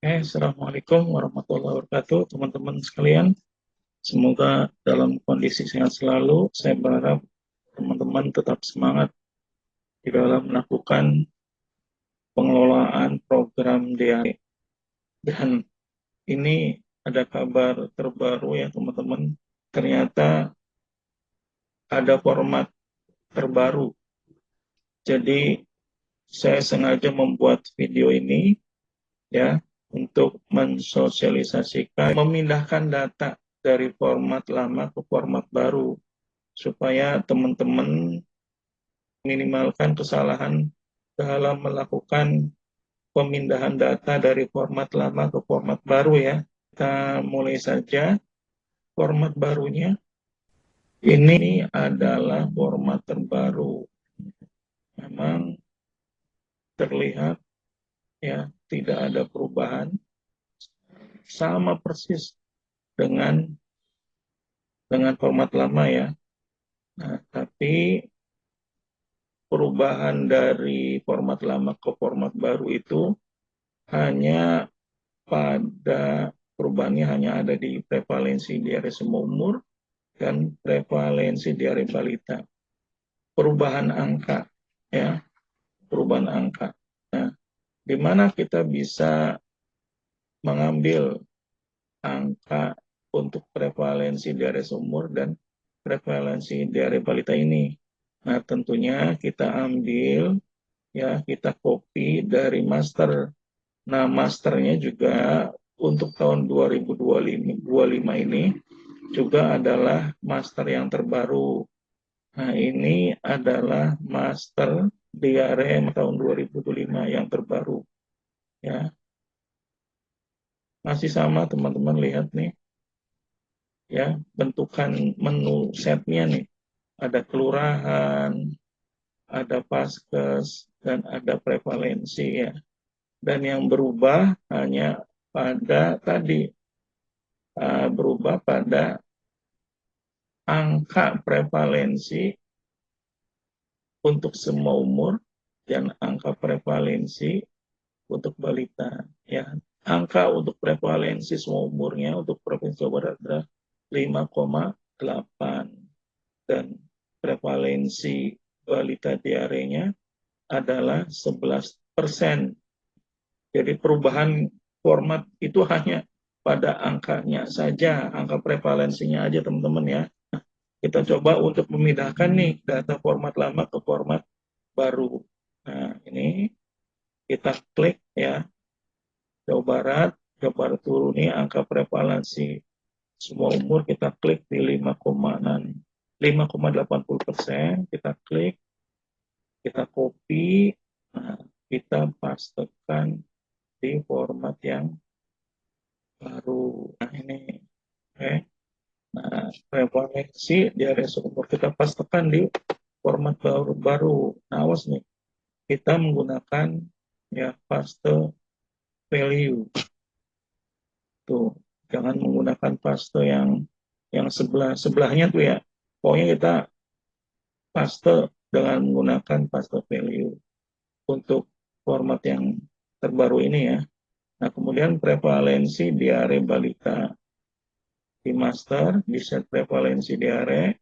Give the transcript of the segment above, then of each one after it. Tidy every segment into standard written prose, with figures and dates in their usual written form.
Assalamualaikum warahmatullahi wabarakatuh, teman-teman sekalian. Semoga dalam kondisi sehat selalu. Saya berharap teman-teman tetap semangat di dalam melakukan pengelolaan program DAE. Dan ini ada kabar terbaru ya teman-teman. Ternyata ada format terbaru. Jadi saya sengaja membuat video ini ya untuk mensosialisasikan, memindahkan data dari format lama ke format baru supaya teman-teman minimalkan kesalahan dalam melakukan pemindahan data dari format lama ke format baru ya. Kita mulai saja format barunya. Ini adalah format terbaru. Memang terlihat ya tidak ada perubahan, sama persis dengan format lama ya. Nah, tapi perubahan dari format lama ke format baru itu hanya perubahannya hanya ada di prevalensi diare semua umur dan prevalensi diare balita. Perubahan angka ya, perubahan angka. Nah, di mana kita bisa mengambil angka untuk prevalensi diare seumur dan prevalensi diare balita ini. Nah, tentunya kita ambil ya, kita copy dari master. Nah, masternya juga untuk tahun 2025 ini juga adalah master yang terbaru. Nah, ini adalah master DRM tahun 2025 yang terbaru. Ya, masih sama teman-teman, lihat nih. Ya, bentukan menu setnya nih. Ada kelurahan, ada paskes, dan ada prevalensi ya. Dan yang berubah hanya pada tadi, berubah pada angka prevalensi untuk semua umur dan angka prevalensi untuk balita ya. Angka untuk prevalensi semua umurnya untuk Provinsi Jawa Barat adalah 5,8 dan prevalensi balita diarenya adalah 11%. Jadi perubahan format itu hanya pada angkanya saja, angka prevalensinya aja teman-teman ya. Kita coba untuk memindahkan nih data format lama ke format baru. Nah, ini kita klik ya, Jawa Barat turun nih angka prevalensi semua umur, kita klik di 5,80%, kita klik, kita copy, nah, kita pastekan di format yang baru. Nah, ini oke. Nah, prevalensi di area sumber kita pastekan di format baru. Nah, awas nih, kita menggunakan ya paste value. Tuh, jangan menggunakan paste yang sebelahnya tuh ya. Pokoknya kita paste dengan menggunakan paste value untuk format yang terbaru ini ya. Nah, kemudian prevalensi diare balita di master, di set prevalensi diare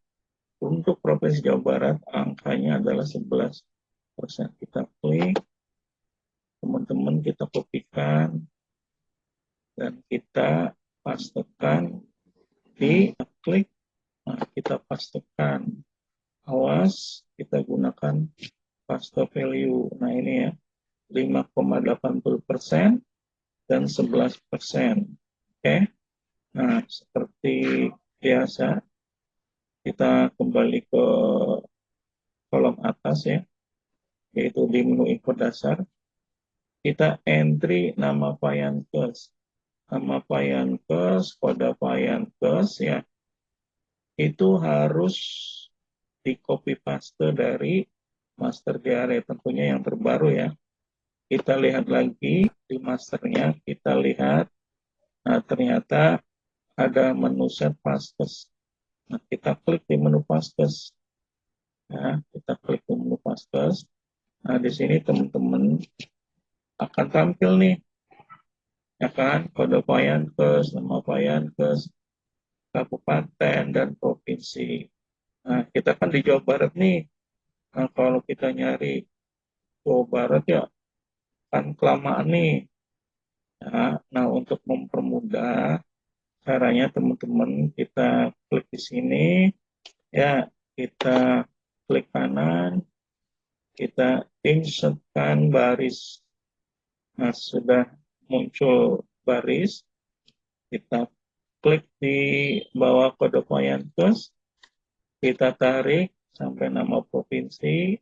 untuk Provinsi Jawa Barat angkanya adalah 11%. Kita klik, teman-teman kita kopikan dan kita pastekan di klik. Nah, kita pastekan. Awas, kita gunakan paste value. Nah, ini ya, 5,80% dan 11%. Oke. Nah, seperti biasa, kita kembali ke kolom atas ya, yaitu di menu info dasar. Kita entry nama Vayankes. Nama Vayankes, kode Vayankes ya, itu harus di copy paste dari master diare, tentunya yang terbaru ya. Kita lihat lagi di masternya, kita lihat, nah ternyata ada menu set paskes. Nah, kita klik di menu paskes. Nah, kita klik di menu paskes. Nah, di sini teman-teman akan tampil nih ya kan, kode Vayankes, nama Vayankes, kabupaten dan provinsi. Nah, kita kan di Jawa Barat nih. Nah, kalau kita nyari Jawa Barat ya kan kelamaan nih. Nah, untuk mempermudah caranya teman-teman kita klik di sini ya, kita klik kanan, kita insertkan baris. Nah, sudah muncul baris, kita klik di bawah kode Vayankes, kita tarik sampai nama provinsi.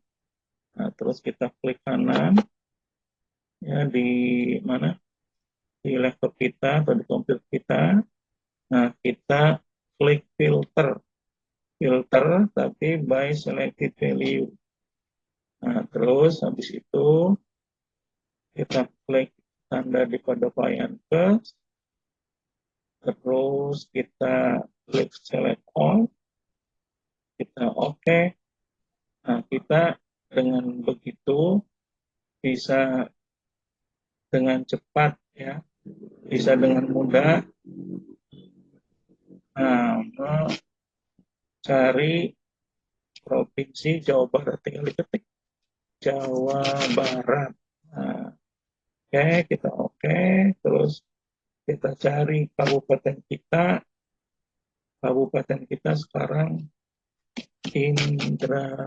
Nah, terus kita klik kanan ya di mana, di laptop kita atau di komputer kita. Nah, kita klik filter tapi by selected value. Nah, terus habis itu kita klik tanda di kode Vayankes, terus kita klik select all, kita oke. Nah, kita dengan begitu bisa dengan cepat ya, bisa dengan mudah mencari provinsi Jawa Barat. Tinggal diketik Jawa Barat. Nah, oke, kita oke, terus kita cari kabupaten kita. Kabupaten kita sekarang Indramayu.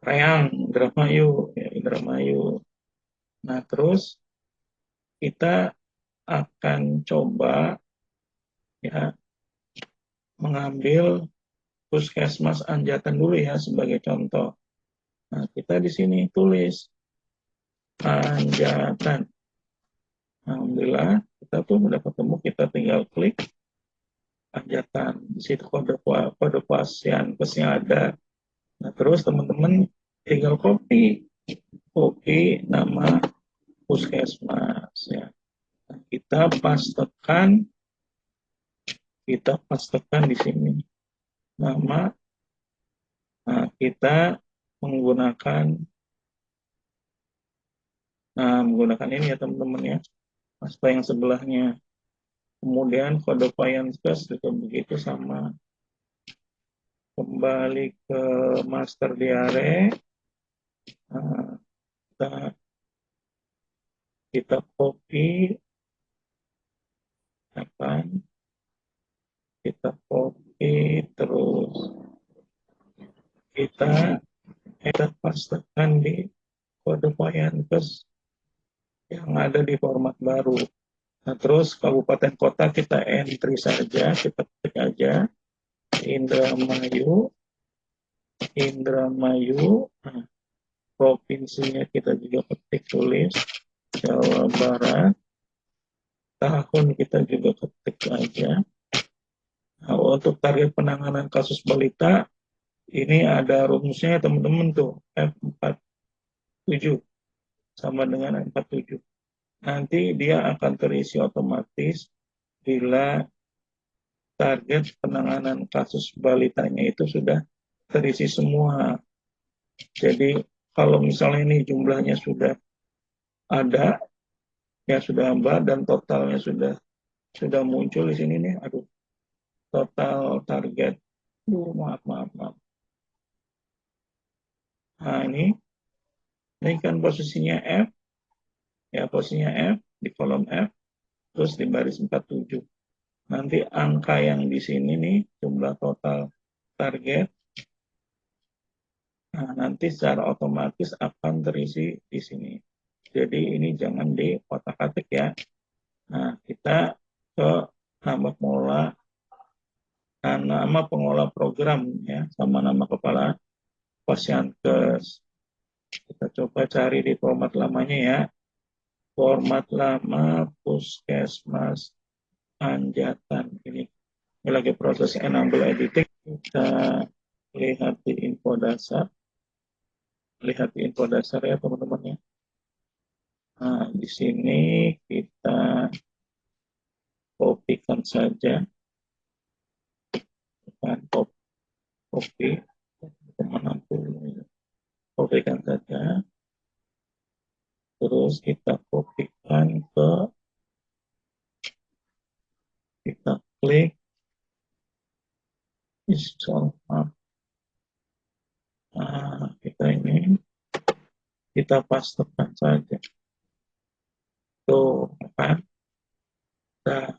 Reang, Indramayu, ya, Indramayu. Nah, terus kita akan coba ya mengambil Puskesmas Anjatan dulu ya sebagai contoh. Nah, kita di sini tulis Anjatan. Alhamdulillah, kita tuh udah ketemu, kita tinggal klik Anjatan. Di situ kode Vayankesnya ada. Nah, terus teman-teman tinggal copy nama puskesmas ya. Nah, kita pastekan di sini nama. Nah, kita menggunakan ini ya teman-teman ya, paste yang sebelahnya. Kemudian kode Vayankes juga begitu sama. Kembali ke master diare. Nah, kita copy, terus kita pastekan di kode Vayankes yang ada di format baru. Nah, terus kabupaten kota kita entry saja, kita ketik aja Indramayu. Nah, provinsinya kita juga ketik, tulis Jawa Barat. Tahun kita juga ketik aja. Nah, untuk target penanganan kasus balita ini ada rumusnya teman-teman tuh, F47 sama dengan F47. Nanti dia akan terisi otomatis bila target penanganan kasus balitanya itu sudah terisi semua. Jadi kalau misalnya ini jumlahnya sudah ada, ya sudah hamba dan totalnya sudah muncul di sini nih. Aduh, total target. Maaf. Nah, ini kan posisinya F, ya posisinya F di kolom F, terus di baris 47. Nanti angka yang di sini nih jumlah total target. Nah, nanti secara otomatis akan terisi di sini. Jadi ini jangan di otak-atik ya. Nah, kita ke nama pengelola program ya, sama nama kepala Vayankes. Kita coba cari di format lamanya ya. Format lama Puskesmas Anjatan. Ini lagi proses enable editing. Kita lihat di info dasar. Ya teman-teman ya. Nah, di sini kita kopikan saja. Copy. Kopikan saja. Terus kita kopikan soal map. Nah, kita pastekan saja. Tuh, kan? Nah,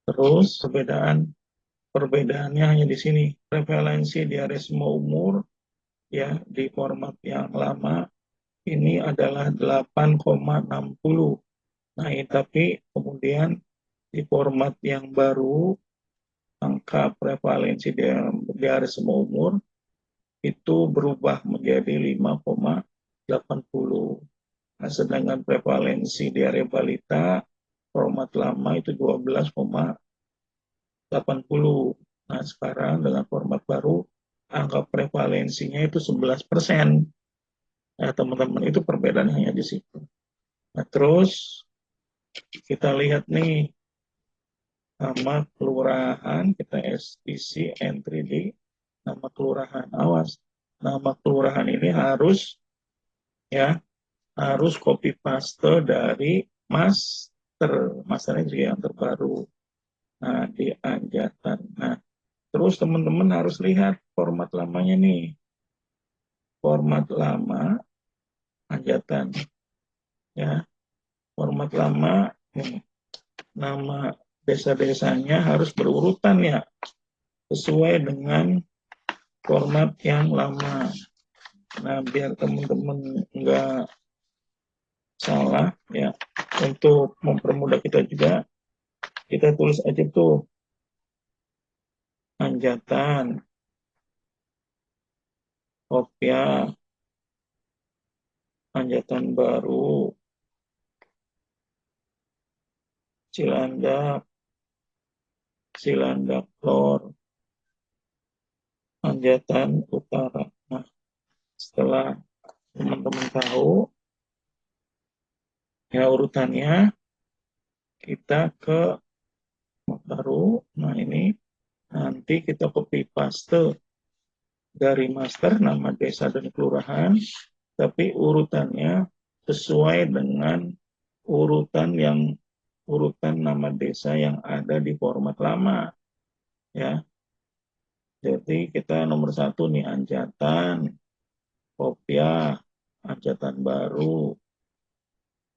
terus perbedaannya hanya di sini. Prevalensi di area semua umur ya di format yang lama ini adalah 8,60. Nah, tapi kemudian di format yang baru angka prevalensi di area semua umur itu berubah menjadi 5,80. Nah, sedangkan prevalensi di area balita format lama itu 12,80. Nah, sekarang dengan format baru angka prevalensinya itu 11%. Nah, teman-teman, itu perbedaannya hanya di situ. Nah, terus kita lihat nih nama kelurahan, kita STC entry di nama kelurahan. Awas, nama kelurahan ini harus copy paste dari masternya juga yang terbaru. Nah, di Anjatan. Nah, terus teman-teman harus lihat format lamanya nih. Format lama Anjatan. Ya, format lama nih. Nama desa-desanya harus berurutan ya, sesuai dengan format yang lama. Nah, biar teman-teman nggak salah ya, untuk mempermudah kita juga, kita tulis aja tuh Anjatan, Kopya, Anjatan Baru, Cilandak, Cilandak Lor, Anjatan Utara. Nah, setelah teman-teman tahu ya urutannya, kita ke baru. Nah, ini nanti kita copy paste dari master nama desa dan kelurahan, tapi urutannya sesuai dengan urutan nama desa yang ada di format lama ya. Jadi kita nomor 1 nih Anjatan, Kopya, Anjatan Baru,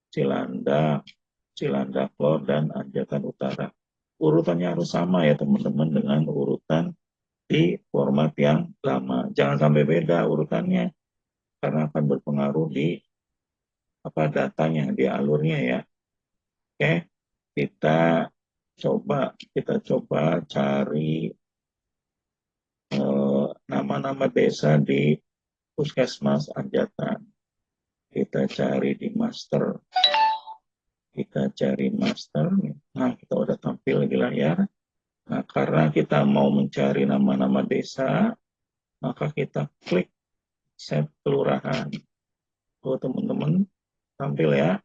Cilandak, Cilandak Lor, dan Anjatan Utara. Urutannya harus sama ya teman-teman dengan urutan di format yang lama. Jangan sampai beda urutannya karena akan berpengaruh di datanya, di alurnya ya. Oke, kita coba cari nama-nama desa di Puskesmas Anjatan. Kita cari di master. Kita cari master. Nah, kita udah tampil di layar. Nah, karena kita mau mencari nama-nama desa, maka kita klik set kelurahan. Oh, teman-teman, tampil ya.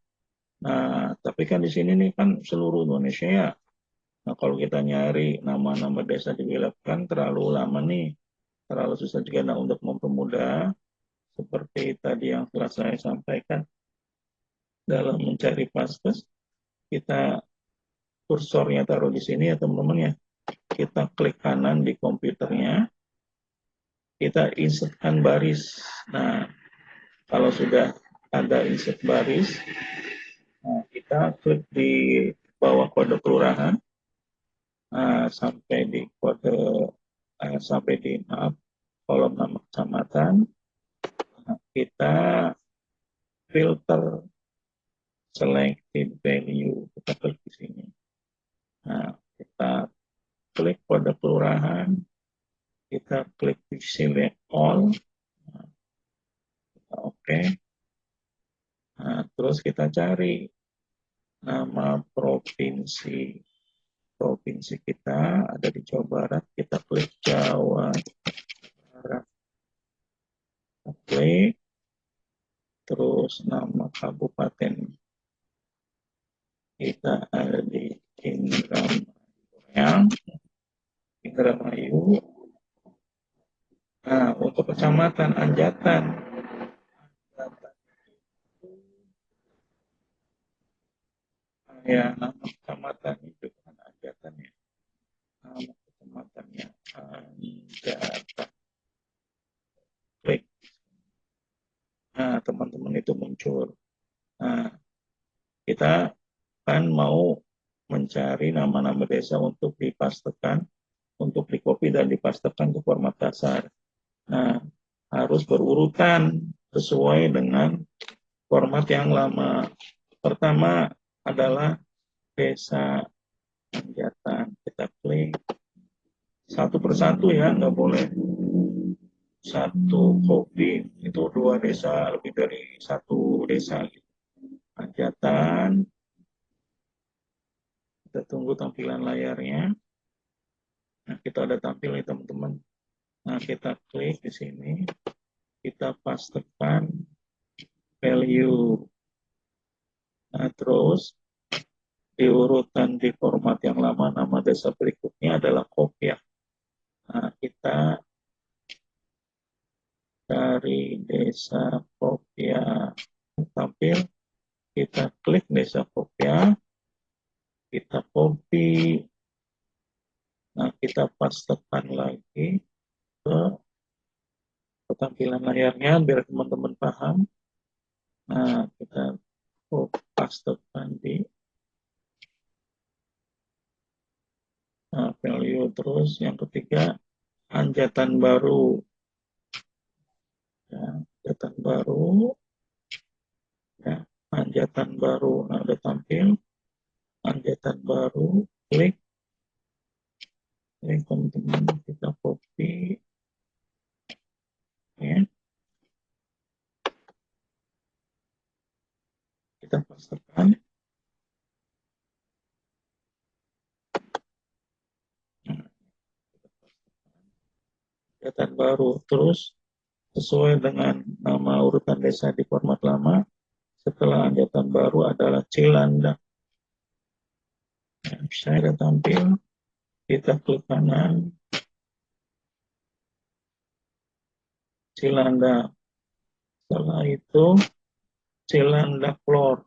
Nah, tapi kan di sini nih kan seluruh Indonesia ya. Nah, kalau kita nyari nama-nama desa di Wilab kan terlalu lama nih. Terlalu susah juga. Nah, untuk mempermudah, seperti tadi yang telah saya sampaikan, dalam mencari paskes, kita kursornya taruh di sini ya teman-teman ya. Kita klik kanan di komputernya, kita insertkan baris. Nah, kalau sudah ada insert baris, nah, kita klik di bawah kode kelurahan, sampai di kolom nama kecamatan. Nah, kita filter selected value, kita klik di sini. Nah, kita klik kode kelurahan, kita klik di select all. Nah, oke. Nah, terus kita cari nama provinsi kita ada di Jawa Barat, kita klik Jawa Barat, kita klik, terus nama kabupaten kita ada di Indramayu. Nah, untuk kecamatan Anjatan, ya nama kecamatan itu kan Anjatan ya, nama kecamatannya Anjatan. Klik. Nah, teman-teman itu muncul. Nah, kita kan mau mencari nama-nama desa untuk dipastekan, untuk di-copy dan dipastekan ke format dasar. Nah, harus berurutan sesuai dengan format yang lama. Pertama adalah desa Anjatan. Kita klik satu persatu ya, nggak boleh satu copy itu dua desa, lebih dari satu desa. Anjatan, kita tunggu tampilan layarnya. Nah, kita ada tampil nih teman-teman. Nah, kita klik di sini, kita pastekan value. Nah, terus di urutan di format yang lama, nama desa berikutnya adalah Kopia. Nah, kita dari desa Kopia tampil, kita klik desa Kopia, kita copy, nah kita pastekan lagi ke tampilan layarnya biar teman-teman paham. Nah, kita pastekan di value. Terus yang ketiga, anjatan baru. Ya, anjatan baru. Ya, anjatan baru. Nah, udah tampil. Anjatan baru. Klik. Klik teman-teman. Kita copy. Ya. Kita pastekan. Nah, anjatan baru. Terus sesuai dengan nama urutan desa di format lama. Setelah anjatan baru adalah Cilandak. Nah, saya tampil. Kita klik kanan. Cilandak. Setelah itu Cilandak Lor.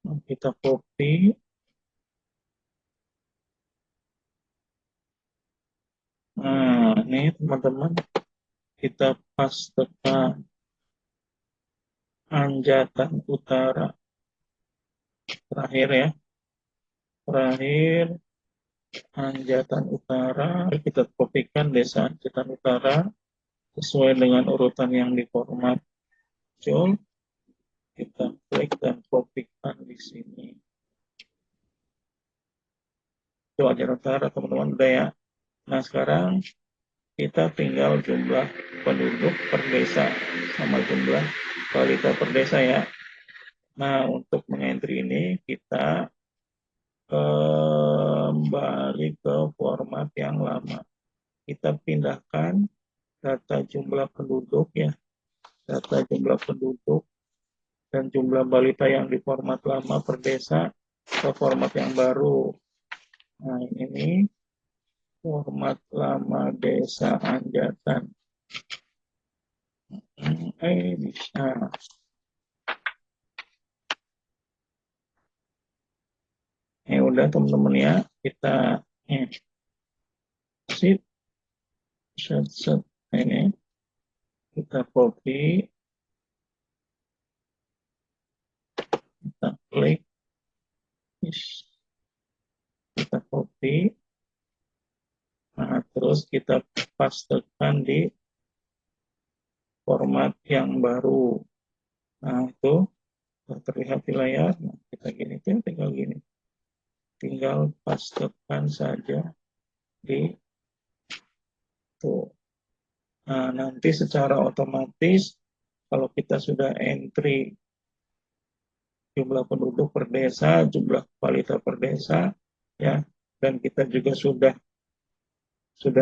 Nah, kita copy. Nah, ini teman-teman kita pastekan Anjatan Utara. Terakhir ya. Terakhir Anjatan Utara. Kita kopikan desa Anjatan Utara sesuai dengan urutan yang di format muncul. Kita klik dan kopikan di sini. Itu Anjatan Utara teman-teman udah ya. Nah, sekarang kita tinggal jumlah penduduk per desa sama jumlah balita per desa ya. Nah, untuk mengentry ini kita kembali ke format yang lama. Kita pindahkan data jumlah penduduk ya, data jumlah penduduk dan jumlah balita yang di format lama per desa ke format yang baru. Nah, ini format lama desa Anjatan. Bisa. Udah teman-teman ya, kita set ini kita copy, kita klik, kita copy, nah terus kita pastekan di format yang baru. Nah itu terlihat di layar. Nah, kita gini, tinggal gini, tinggal pastekan saja di tuh. Nah nanti secara otomatis kalau kita sudah entry jumlah penduduk per desa, jumlah balita per desa, ya, dan kita juga sudah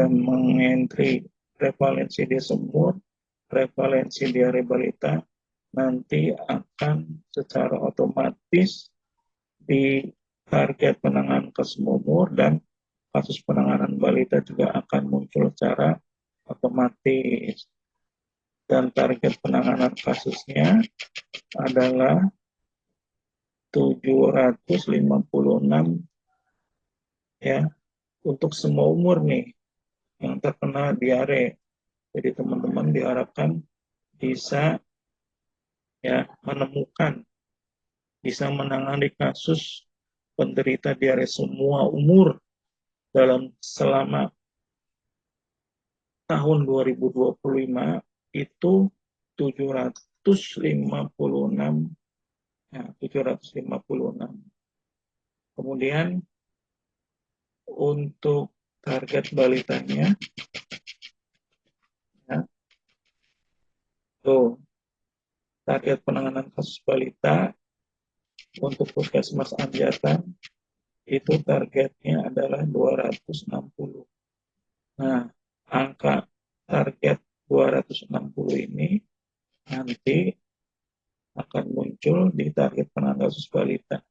mengentry prevalensi dia semur, prevalensi diare balita, nanti akan secara otomatis di target penanganan kasus umur dan kasus penanganan balita juga akan muncul secara otomatis. Dan target penanganan kasusnya adalah 756 ya untuk semua umur nih yang terkena diare. Jadi teman-teman diharapkan bisa ya menemukan, bisa menangani kasus penderita diare semua umur dalam selama tahun 2025 itu 756, ya, 756. Kemudian untuk target balitanya, ya, tuh target penanganan kasus balita untuk Puskesmas Anjatan itu targetnya adalah 260. Nah, angka target 260 ini nanti akan muncul di target penanganan kasus balita.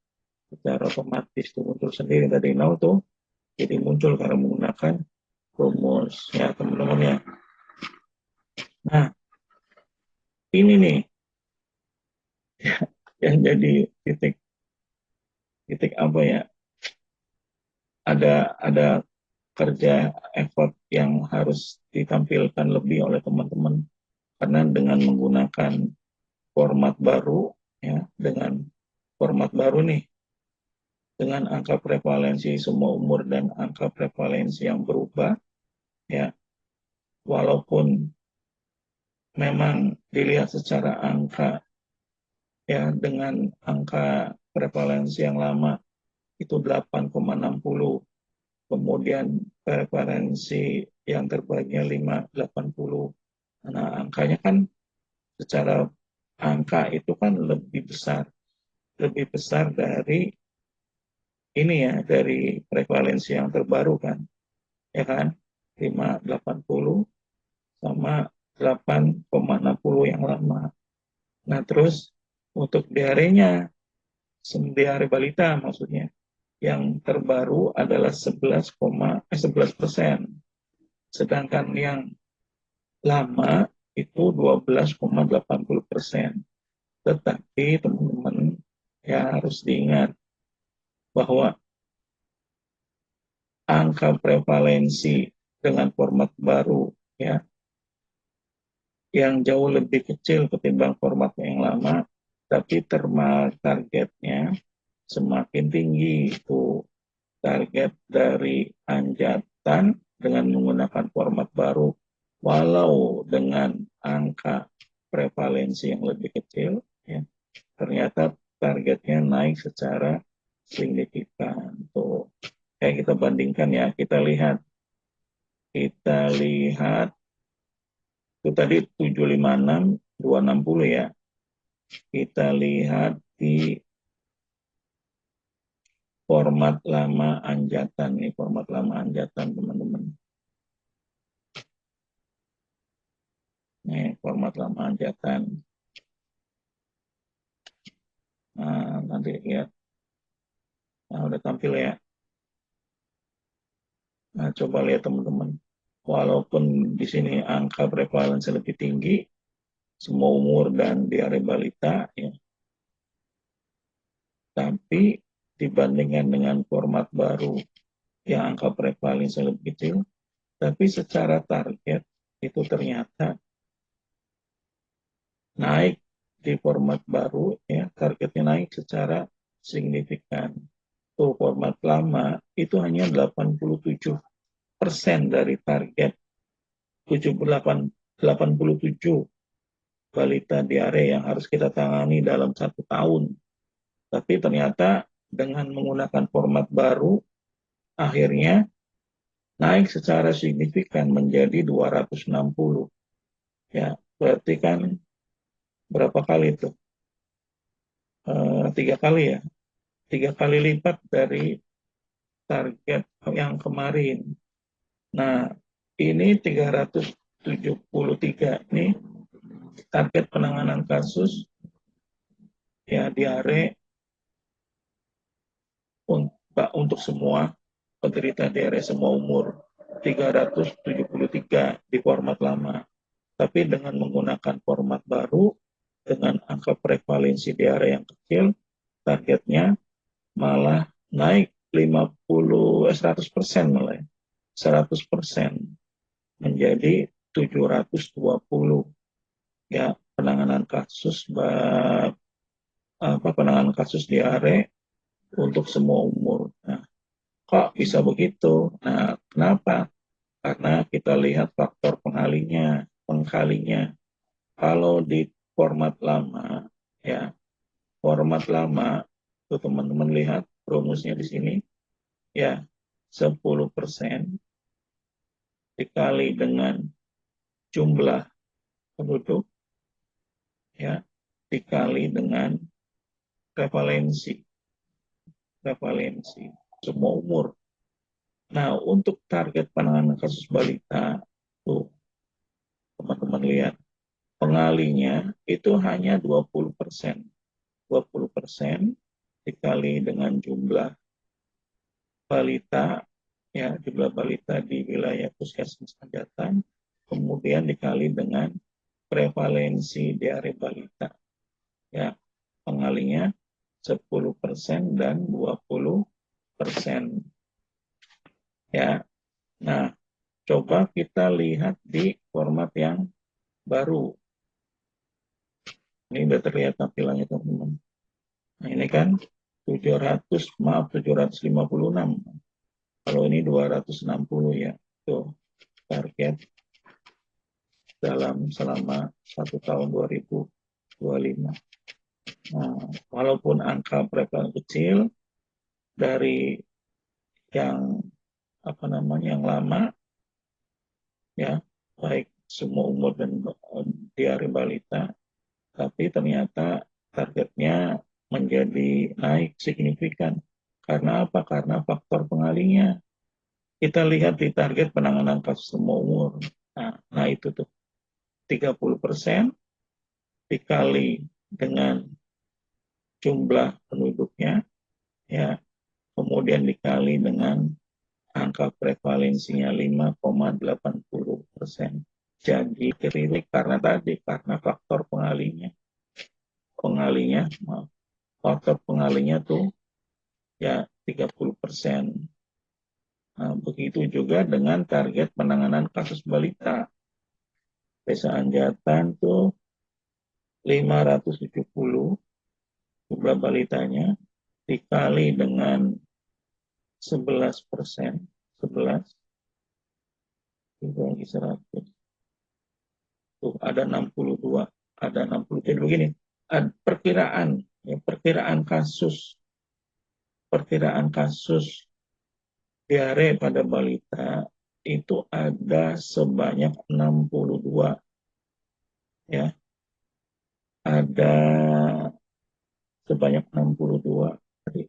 Secara otomatis itu muncul sendiri dari nol tuh, jadi muncul karena menggunakan rumus ya teman-teman ya. Nah, ini nih yang jadi titik titik apa ya? Ada kerja effort yang harus ditampilkan lebih oleh teman-teman karena dengan menggunakan format baru ya, dengan format baru nih, dengan angka prevalensi semua umur dan angka prevalensi yang berubah ya, walaupun memang dilihat secara angka ya dengan angka prevalensi yang lama itu 8,60, kemudian prevalensi yang terbaiknya 5,80. Nah, angkanya kan secara angka itu kan lebih besar dari ini ya, dari prevalensi yang terbaru kan, ya kan, 5,80 sama 8,60 yang lama. Nah, terus untuk diarenya, diare balita maksudnya, yang terbaru adalah 11%, sedangkan yang lama itu 12,80%. Tetapi teman-teman ya harus diingat bahwa angka prevalensi dengan format baru ya yang jauh lebih kecil ketimbang format yang lama, tapi targetnya semakin tinggi. Itu target dari Anjatan dengan menggunakan format baru, walau dengan angka prevalensi yang lebih kecil, ya, ternyata targetnya naik secara signifikan. Tuh, kayak kita bandingkan ya, kita lihat itu tadi 756, 260 ya. Kita lihat di format lama Anjatan nih, format lama Anjatan teman-teman. Nih, format lama Anjatan. Nah, nanti lihat. Nah, udah tampil ya. Nah, coba lihat teman-teman. Walaupun di sini angka prevalensi lebih tinggi, semua umur dan diare balita, ya, tapi dibandingkan dengan format baru yang angka prevalensi lebih kecil, tapi secara target itu ternyata naik di format baru, ya, targetnya naik secara signifikan. Tuh, format lama itu hanya 87% dari target 87 balita diare yang harus kita tangani dalam 1 tahun. Tapi ternyata dengan menggunakan format baru, akhirnya naik secara signifikan menjadi 260. Ya, berarti kan berapa kali itu? 3 kali ya. 3 kali lipat dari target yang kemarin. Nah, ini 373 ini target penanganan kasus ya diare untuk semua penderita diare semua umur, 373 di format lama. Tapi dengan menggunakan format baru dengan angka prevalensi diare yang kecil, targetnya malah naik 100% malah ya. 100% menjadi 720 ya penanganan kasus diare untuk semua umur. Nah, kok bisa begitu? Nah, kenapa? Karena kita lihat faktor pengkalinya. Kalau di format lama, ya, format lama, tuh teman-teman lihat rumusnya di sini, ya, 10% dikali dengan jumlah penduduk, ya, dikali dengan prevalensi semua umur. Nah, untuk target penanganan kasus balita, tuh teman-teman lihat, pengalinya itu hanya 20%. 20% dikali dengan jumlah balita, ya, jumlah balita di wilayah Puskesmas Anjatan, kemudian dikali dengan prevalensi diare balita. Ya, pengalinya 10% dan 20%. Ya. Nah, coba kita lihat di format yang baru. Ini sudah terlihat tampilannya, teman-teman. Nah, ini kan 756. Kalau ini 260 ya. Tuh, target selama 1 tahun 2025. Nah, walaupun angka prevalensi kecil dari yang yang lama, ya, baik semua umur dan diare balita, tapi ternyata targetnya menjadi naik signifikan. Karena apa? Karena faktor pengalinya. Kita lihat di target penanganan kasus semua umur. Nah itu tuh 30% dikali dengan jumlah penduduknya, ya, kemudian dikali dengan angka prevalensinya 5,80%. Jadi ketilik karena faktor faktor pengalinya tuh ya 30%. Nah, begitu juga dengan target penanganan kasus balita. Desa Anjatan tuh 570 jumlah balitanya dikali dengan 11%, 11 dibagi 100. Tuh ada 62, ada 60. Jadi begini, perkiraan kasus diare pada balita itu ada sebanyak 62, ya. Ada sebanyak 62 tadi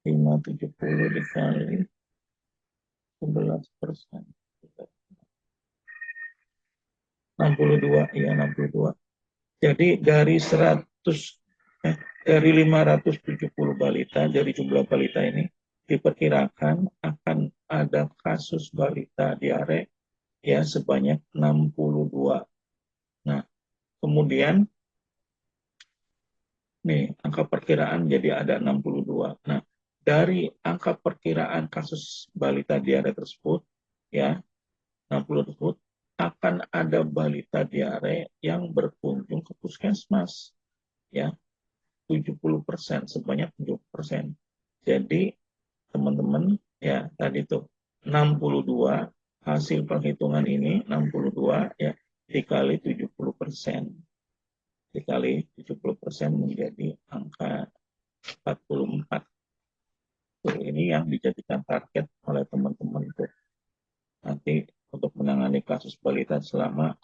570 dikali 11%. 62, ya 62. Jadi dari 570 balita, dari jumlah balita ini diperkirakan akan ada kasus balita diare ya sebanyak 62. Nah, kemudian nih angka perkiraan jadi ada 62. Nah, dari angka perkiraan kasus balita diare tersebut, ya 60 tersebut, akan ada balita diare yang berkunjung ke puskesmas, ya 70%, sebanyak 70%. Jadi teman-teman, ya tadi tuh 62, hasil perhitungan ini 62 ya dikali 70%. Dikali 70% menjadi angka 44. Tuh, ini yang dijadikan target oleh teman-teman tuh nanti untuk menangani kasus balita selama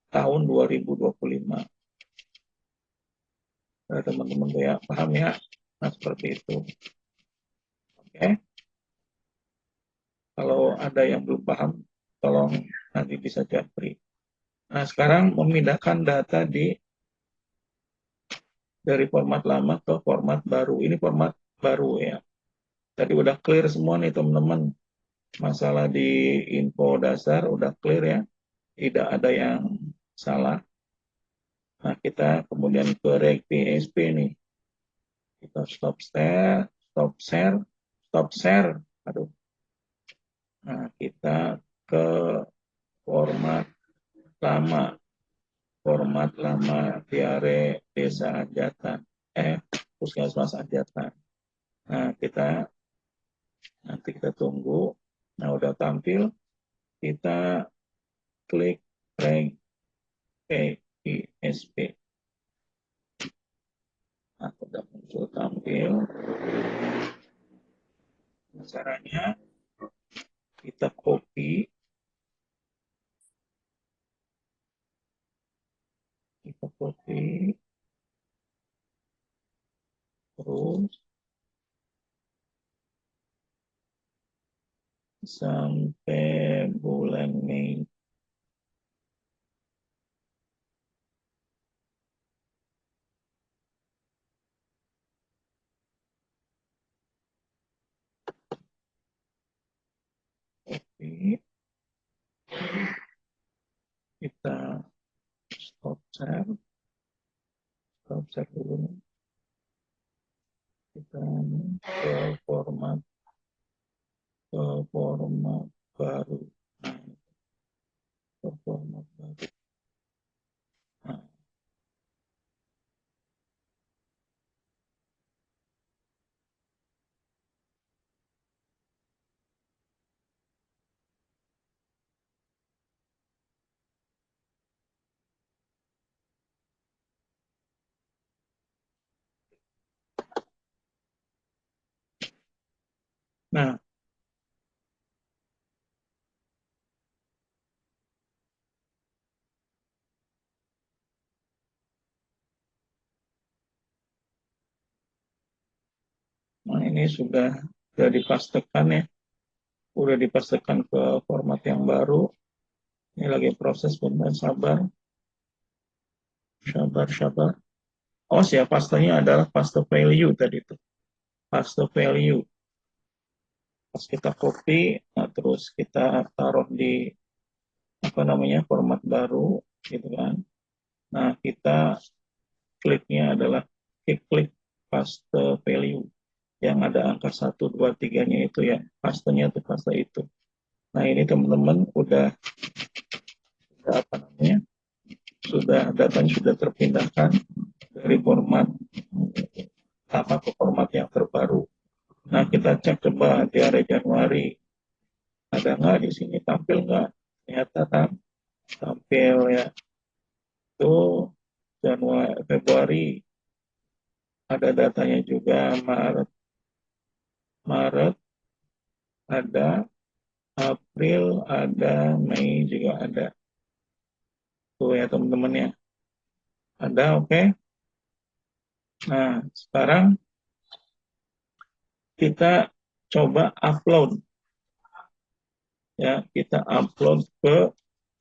tahun 2025. Nah, teman-teman tuh ya paham ya. Nah, seperti itu. Oke. Kalau ada yang belum paham, tolong nanti bisa japri. Nah, sekarang memindahkan data dari format lama ke format baru. Ini format baru ya. Tadi udah clear semua nih teman-teman. Masalah di info dasar udah clear ya. Tidak ada yang salah. Nah, kita kemudian ke PSP nih. Kita stop share. Aduh. Nah, kita ke format lama. Format lama diare desa Anjatan. Puskesmas Anjatan. Nah, nanti kita tunggu. Nah, udah tampil. Kita klik rank PISP. Nah, sudah muncul tampil. Caranya kita copy, terus sampai bulan Mei. Copy. Kita stop share dulu. Kita ke format baru. Nah, ke format baru. Nah, ini sudah dipastekan ya. Udah dipastekan ke format yang baru. Ini lagi proses, benar, sabar. Oh, pastenya adalah paste value tadi itu. Paste value. Pas kita copy, nah terus kita taruh di format baru gitu kan. Nah, kita kliknya adalah klik paste value yang ada angka 1, 2, 3-nya itu ya. Pastenya itu paste itu. Nah, ini teman-teman udah datanya sudah terpindahkan dari format lama ke format yang terbaru. Nah, kita cek coba di area Januari. Ada nggak di sini, tampil nggak? Ternyata tampil ya. Itu Januari, Februari. Ada datanya juga, Maret ada, April ada, Mei juga ada. Tuh ya teman-teman ya. Ada, oke. Nah, sekarang kita coba upload. Ya, kita upload ke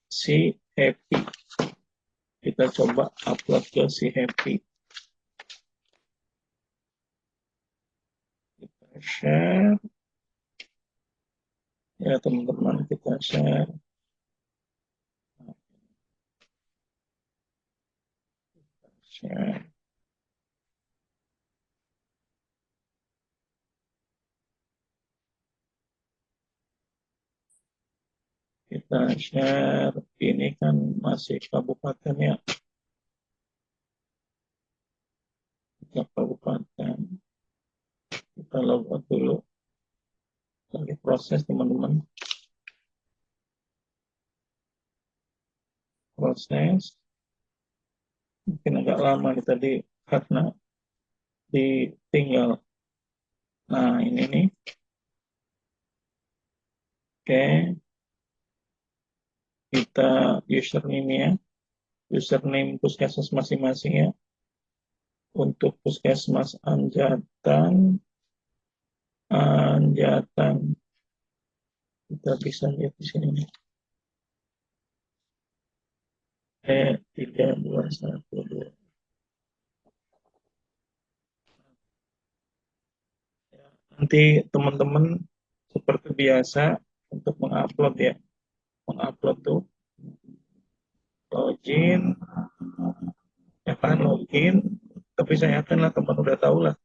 si Happy. Kita coba upload ke si Happy. Kita share. Ya teman-teman, kita share. Kita share. Ini kan masih kabupaten ya. Kita kabupaten. Kita logout dulu. Lagi proses teman-teman. Proses. Mungkin agak lama nih tadi karena ditinggal. Nah, ini nih. Oke. Kita username ya. Username puskesmas masing-masing ya. Untuk puskesmas Anjatan kita bisa lihat di sini nih. 3212. Nanti teman-teman seperti biasa untuk mengupload ya. Mengupload tuh login, ya kan login. Tapi saya yakin lah teman udah tahu lah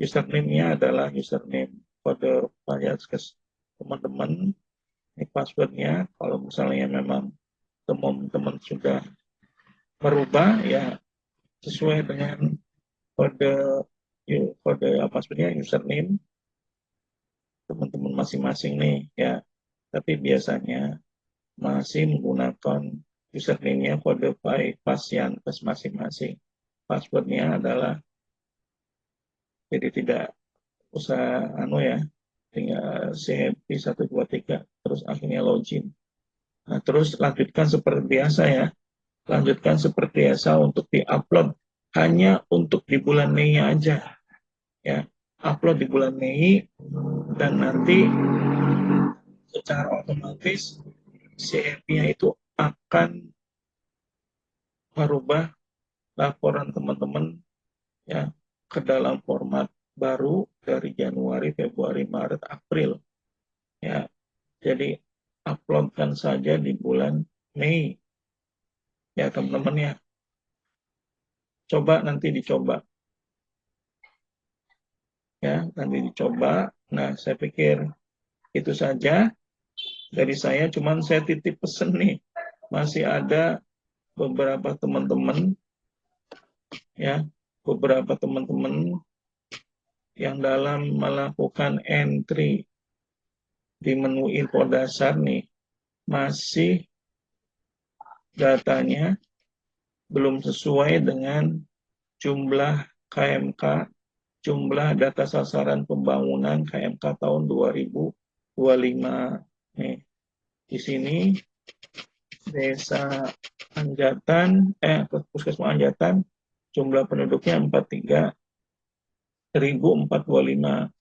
username-nya adalah username kode Payaskes teman-teman. Ini passwordnya. Kalau misalnya memang teman-teman sudah merubah, ya sesuai dengan kode passwordnya, username teman-teman masing-masing nih ya. Tapi biasanya masih menggunakan username-nya kode Pasyankes masing-masing. Passwordnya adalah, jadi tidak usah tinggal CHP 123 terus akhirnya login. Nah, terus lanjutkan seperti biasa ya. Lanjutkan seperti biasa untuk di-upload hanya untuk di bulan Mei aja ya. Upload di bulan Mei dan nanti secara otomatis CHP-nya itu akan merubah laporan teman-teman ya ke dalam format baru dari Januari, Februari, Maret, April ya. Jadi uploadkan saja di bulan Mei ya teman-teman ya. Coba nanti dicoba ya, nanti dicoba. Nah, saya pikir itu saja dari saya, cuman saya titip pesen nih. Masih ada beberapa teman-teman ya, beberapa teman-teman yang dalam melakukan entry di menu info dasar nih masih datanya belum sesuai dengan jumlah KMK, jumlah data sasaran pembangunan KMK tahun 2025. Nih, di sini Desa Anjatan, Puskesmas Anjatan, jumlah penduduknya 43.425.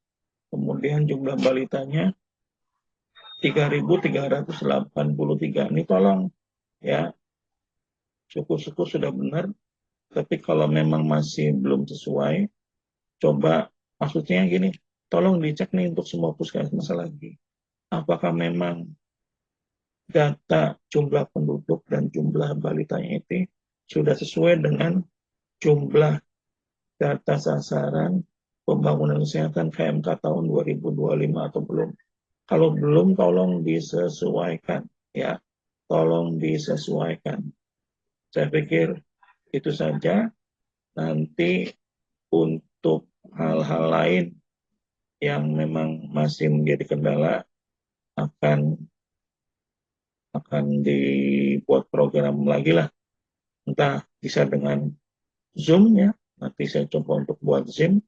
Kemudian jumlah balitanya 3.383. Ini tolong ya, syukur-syukur sudah benar. Tapi kalau memang masih belum sesuai, coba, maksudnya gini, tolong dicek nih untuk semua puskesmas lagi. Apakah memang data jumlah penduduk dan jumlah balitanya itu sudah sesuai dengan jumlah data sasaran pembangunan kesehatan KMK tahun 2025 atau belum. Kalau belum, tolong disesuaikan ya. Tolong disesuaikan. Saya pikir itu saja. Nanti untuk hal-hal lain yang memang masih menjadi kendala akan dibuat program lagi lah. Entah bisa dengan Zoom ya. Nanti saya coba untuk buat Zoom.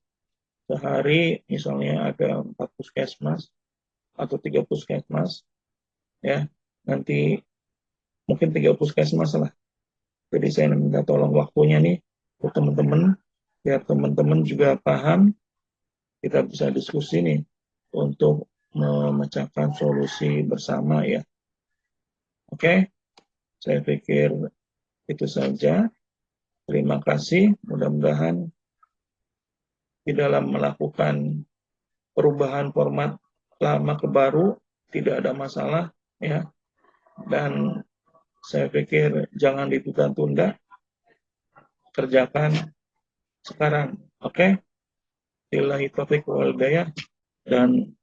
Sehari misalnya ada 4 puskesmas atau 3 puskesmas ya. Nanti mungkin 3 puskesmas lah. Jadi saya minta tolong waktunya nih untuk teman-teman, biar teman-teman juga paham, kita bisa diskusi nih untuk memecahkan solusi bersama ya. Oke, saya pikir itu saja. Terima kasih. Mudah-mudahan di dalam melakukan perubahan format lama ke baru tidak ada masalah ya. Dan saya pikir jangan ditunda-tunda, kerjakan sekarang. Oke? Billahi taufiq wal hidayah, dan